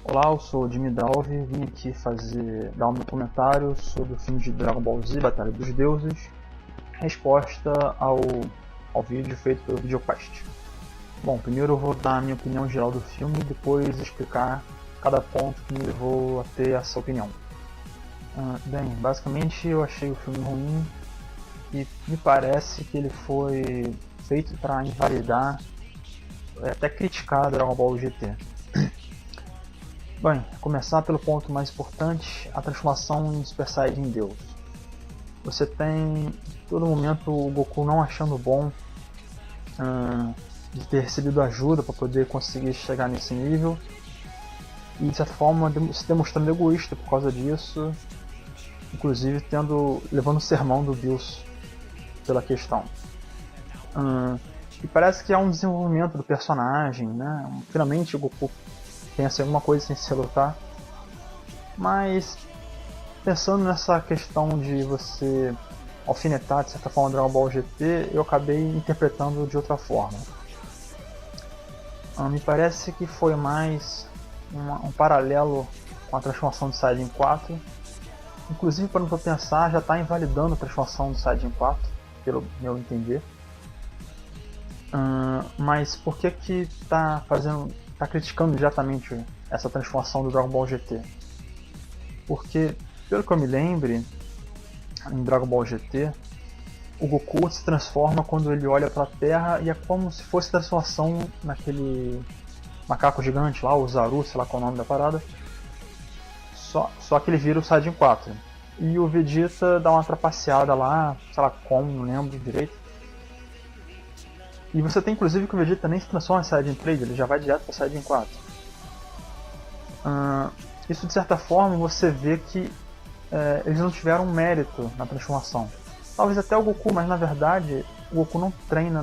Olá, eu sou o Jimmy Dalve, vim aqui dar um comentário sobre o filme de Dragon Ball Z, Batalha dos Deuses, resposta ao vídeo feito pelo VideoQuest. Bom, primeiro eu vou dar a minha opinião geral do filme e depois explicar cada ponto que me levou a ter essa opinião. Bem, basicamente eu achei o filme ruim e me parece que ele foi feito para invalidar, até criticar Dragon Ball GT. Bem, começar pelo ponto mais importante, a transformação em Super Saiyajin Deus. Você tem todo momento o Goku não achando bom de ter recebido ajuda para poder conseguir chegar nesse nível e de certa forma se demonstrando egoísta por causa disso, inclusive levando o sermão do Bills pela questão. E parece que há um desenvolvimento do personagem, né? Finalmente o Goku pensa em alguma coisa sem se lutar, mas pensando nessa questão de você alfinetar de certa forma Dragon Ball GT, eu acabei interpretando de outra forma. Me parece que foi mais um paralelo com a transformação de Saiyajin 4. Inclusive, para não pensar, já está invalidando a transformação do Saiyajin 4, pelo meu entender. Mas por que está criticando diretamente essa transformação do Dragon Ball GT? Porque, pelo que eu me lembre, em Dragon Ball GT, o Goku se transforma quando ele olha para a Terra e é como se fosse a transformação naquele macaco gigante lá, o Zaru, sei lá qual é o nome da parada. Só que ele vira o Saiyajin 4. E o Vegeta dá uma trapaceada lá, sei lá como, não lembro direito. E você tem inclusive que o Vegeta nem se transforma em Saiyajin 3, ele já vai direto para Saiyajin 4. Isso de certa forma você vê que eles não tiveram mérito na transformação. Talvez até o Goku, mas na verdade o Goku não treina,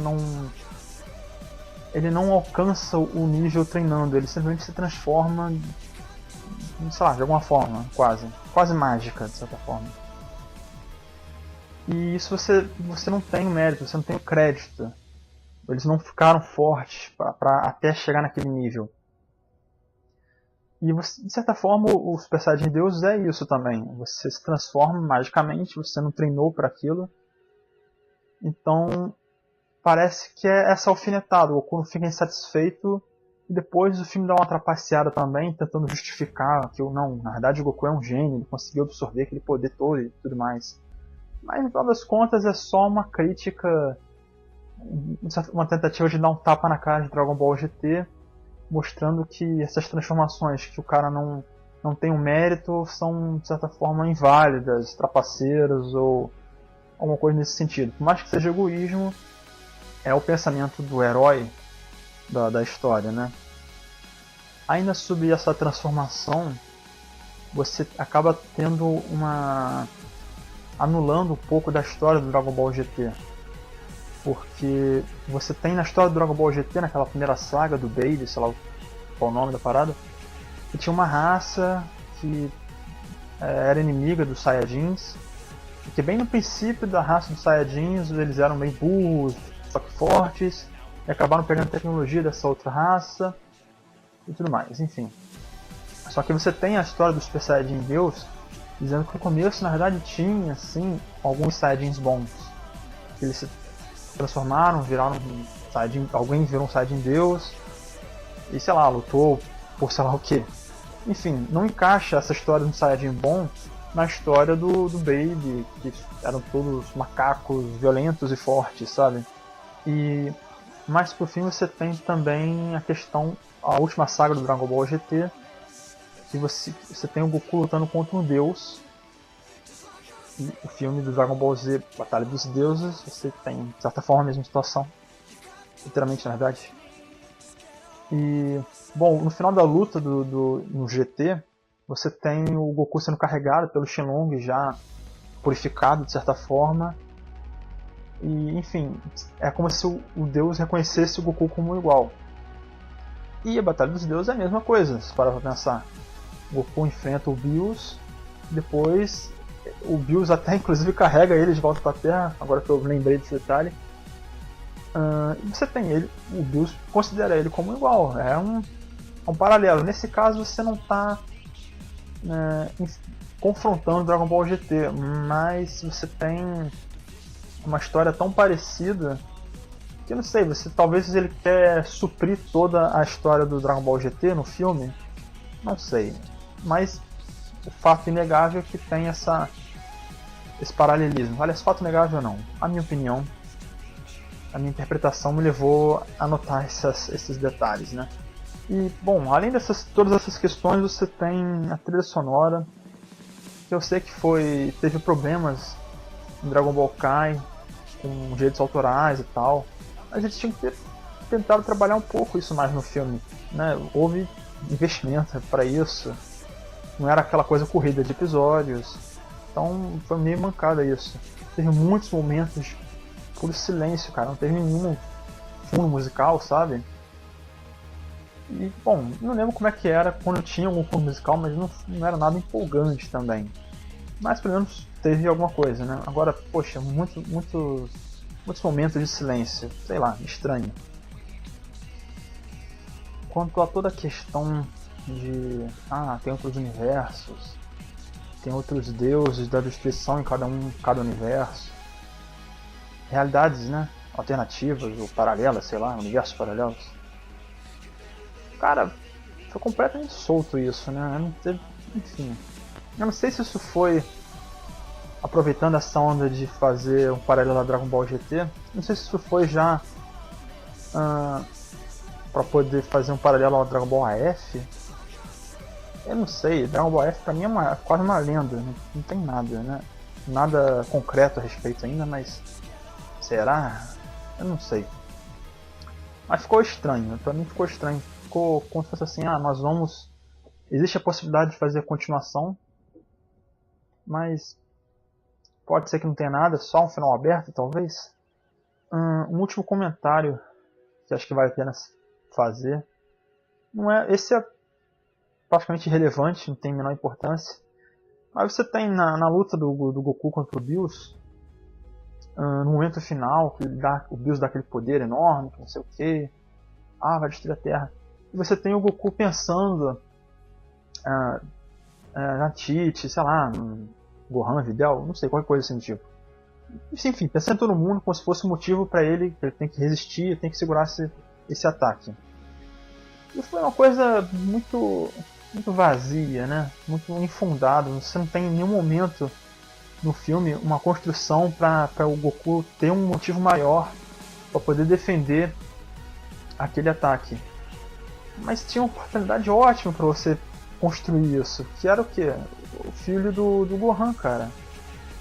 ele não alcança o nível treinando, ele simplesmente se transforma, sei lá, de alguma forma, quase mágica de certa forma. E isso você não tem o mérito, você não tem o crédito. Eles não ficaram fortes para até chegar naquele nível. E você, de certa forma, o Super Saiyajin Deus é isso também. Você se transforma magicamente, você não treinou para aquilo. Então, parece que é essa alfinetada. O Goku não fica insatisfeito e depois o filme dá uma trapaceada também, tentando justificar que na verdade o Goku é um gênio, ele conseguiu absorver aquele poder todo e tudo mais. Mas, no final das contas, é só uma crítica, uma tentativa de dar um tapa na cara de Dragon Ball GT, mostrando que essas transformações que o cara não tem um mérito são de certa forma inválidas, trapaceiras ou alguma coisa nesse sentido. Por mais que seja egoísmo, é o pensamento do herói da história, né? Ainda sobre essa transformação, você acaba anulando um pouco da história do Dragon Ball GT. Porque você tem na história do Dragon Ball GT, naquela primeira saga do Baby, sei lá qual é o nome da parada, que tinha uma raça que era inimiga dos Saiyajins, e que bem no princípio da raça dos Saiyajins eles eram meio burros, só que fortes, e acabaram pegando a tecnologia dessa outra raça e tudo mais, enfim. Só que você tem a história do Super Saiyajin Deus dizendo que no começo na verdade tinha assim alguns Saiyajins bons, que eles se transformaram, viraram um Saiyajin, alguém virou um Saiyajin Deus e sei lá, lutou por sei lá o que. Enfim, não encaixa essa história de um Saiyajin bom na história do Baby, que eram todos macacos violentos e fortes, sabe? E mais pro fim você tem também a última saga do Dragon Ball GT, que você tem o Goku lutando contra um deus. E o filme do Dragon Ball Z, Batalha dos Deuses, você tem, de certa forma, a mesma situação. Literalmente, na verdade. E, bom, no final da luta no GT, você tem o Goku sendo carregado pelo Shenlong, já purificado, de certa forma. E, enfim, é como se o Deus reconhecesse o Goku como igual. E a Batalha dos Deuses é a mesma coisa, se parar pra pensar. O Goku enfrenta o Bills, depois o Bills até inclusive carrega ele de volta para a Terra, agora que eu lembrei desse detalhe. E você tem ele, o Bills considera ele como igual, é um É um paralelo. Nesse caso você não está confrontando Dragon Ball GT, mas você tem uma história tão parecida que, não sei, talvez ele quer suprir toda a história do Dragon Ball GT no filme, não sei, mas o fato inegável é que tem esse paralelismo. Aliás, fato inegável não, a minha opinião, a minha interpretação me levou a notar esses detalhes, né? E, bom, além todas essas questões, você tem a trilha sonora, que eu sei que teve problemas em Dragon Ball Kai, com direitos autorais e tal, mas eles tinham que ter tentado trabalhar um pouco isso mais no filme, né? Houve investimento para isso, não era aquela coisa corrida de episódios, então foi meio mancada isso. Teve muitos momentos puro silêncio, cara, não teve nenhum fundo musical, sabe? E, bom, não lembro como é que era quando tinha algum fundo musical, mas não era nada empolgante também. Mas pelo menos teve alguma coisa, né? Agora, poxa, muitos momentos de silêncio, sei lá, estranho. Quanto a toda a questão de tem outros universos, tem outros deuses da destruição em cada universo, realidades, né, alternativas ou paralelas, sei lá, universos paralelos. Cara, foi completamente solto isso, né? Não teve, enfim, eu não sei se isso foi aproveitando essa onda de fazer um paralelo a Dragon Ball GT, não sei se isso foi já para poder fazer um paralelo ao Dragon Ball AF. Eu não sei, Dragon Ball F pra mim é quase uma lenda, não tem nada, né? Nada concreto a respeito ainda, mas será? Eu não sei. Mas ficou estranho, pra mim ficou estranho. Ficou como se fosse assim, existe a possibilidade de fazer a continuação, mas pode ser que não tenha nada, só um final aberto talvez. Um último comentário que acho que vale a pena fazer. Esse é praticamente irrelevante, não tem a menor importância. Mas você tem na luta do Goku contra o Bills, no momento final, que o Bills dá aquele poder enorme, que não sei o que, vai destruir a Terra. E você tem o Goku pensando na Tite, sei lá, Gohan, Videl, não sei, qualquer coisa assim do tipo. Enfim, pensando em todo mundo como se fosse um motivo para ele tem que resistir, tem que segurar esse ataque. E foi uma coisa muito vazia, né? Muito infundada. Você não tem em nenhum momento no filme uma construção para o Goku ter um motivo maior para poder defender aquele ataque. Mas tinha uma oportunidade ótima para você construir isso, que era o quê? O filho do Gohan, cara.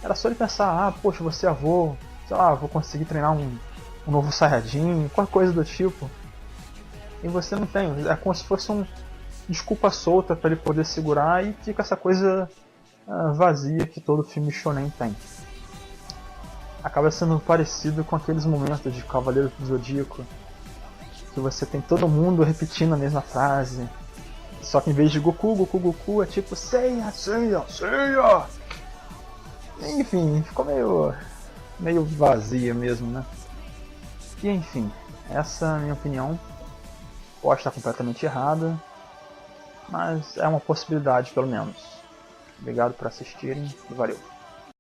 Era só ele pensar, poxa, você avô, sei lá, vou conseguir treinar um novo Saiyajin, qualquer coisa do tipo. E você não tem, é como se fosse uma desculpa solta para ele poder segurar e fica essa coisa vazia que todo filme shonen tem. Acaba sendo parecido com aqueles momentos de Cavaleiro do Zodíaco, que você tem todo mundo repetindo a mesma frase, só que em vez de Goku, Goku, Goku, é tipo Seiya, Seiya, Seiya! Enfim, ficou meio vazia mesmo, né? E enfim, essa é a minha opinião. Pode estar completamente errada, mas é uma possibilidade pelo menos. Obrigado por assistirem e valeu.